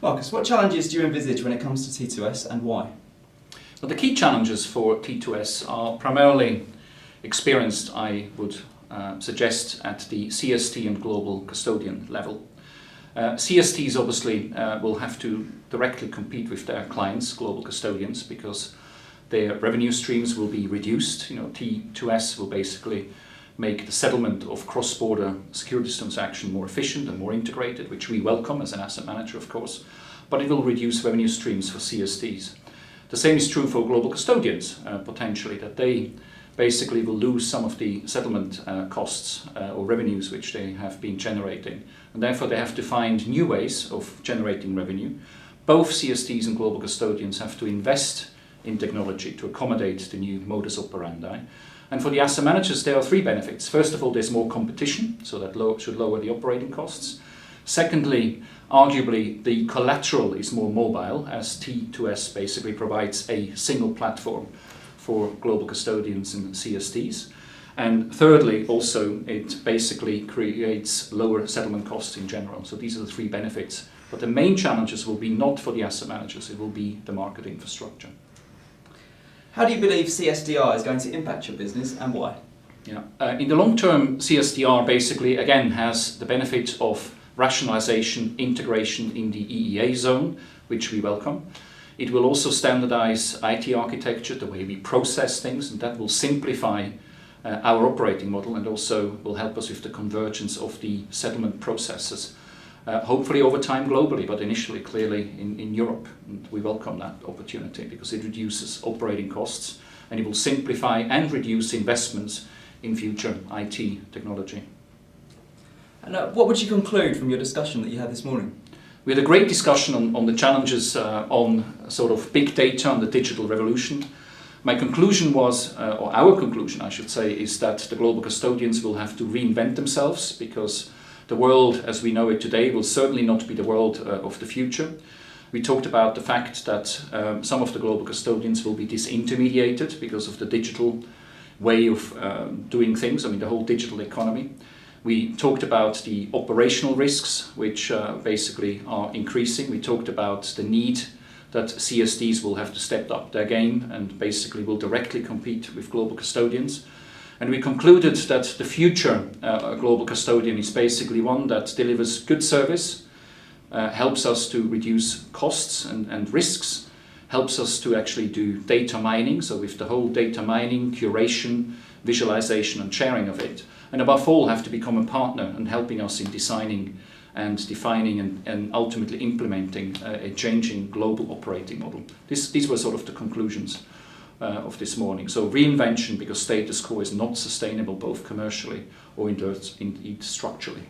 Markus, what challenges do you envisage when it comes to T2S and why? Well, the key challenges for T2S are primarily experienced, I would suggest, at the CST and global custodian level. CSTs obviously will have to directly compete with their clients, global custodians, because their revenue streams will be reduced. T2S will basically make the settlement of cross-border securities transaction more efficient and more integrated, which we welcome as an asset manager, of course, but it will reduce revenue streams for CSTs. The same is true for global custodians, potentially, that they basically will lose some of the settlement costs or revenues which they have been generating, and therefore they have to find new ways of generating revenue. Both CSTs and global custodians have to invest in technology to accommodate the new modus operandi. And for the asset managers, there are three benefits. First of all, there's more competition, so that should lower the operating costs. Secondly, arguably, the collateral is more mobile, as T2S basically provides a single platform for global custodians and CSTs. And thirdly, also, it basically creates lower settlement costs in general. So these are the three benefits. But the main challenges will be not for the asset managers, it will be the market infrastructure. How do you believe CSDR is going to impact your business and why? In the long term, CSDR basically, again, has the benefit of rationalization, integration in the EEA zone, which we welcome. It will also standardize IT architecture, the way we process things, and that will simplify our operating model and also will help us with the convergence of the settlement processes. Hopefully over time globally, but initially clearly in Europe. And we welcome that opportunity because it reduces operating costs and it will simplify and reduce investments in future IT technology. And what would you conclude from your discussion that you had this morning? We had a great discussion on the challenges on sort of big data and the digital revolution. My conclusion was, or our conclusion I should say, is that the global custodians will have to reinvent themselves because the world as we know it today will certainly not be the world of the future. We talked about the fact that some of the global custodians will be disintermediated because of the digital way of doing things, the whole digital economy. We talked about the operational risks, which basically are increasing. We talked about the need that CSDs will have to step up their game and basically will directly compete with global custodians. And we concluded that the future global custodian is basically one that delivers good service, helps us to reduce costs and risks, helps us to actually do data mining, so with the whole data mining, curation, visualization and sharing of it, and above all have to become a partner and helping us in designing and defining and ultimately implementing a changing global operating model. These were sort of the conclusions of this morning. So reinvention, because status quo is not sustainable both commercially or indeed structurally.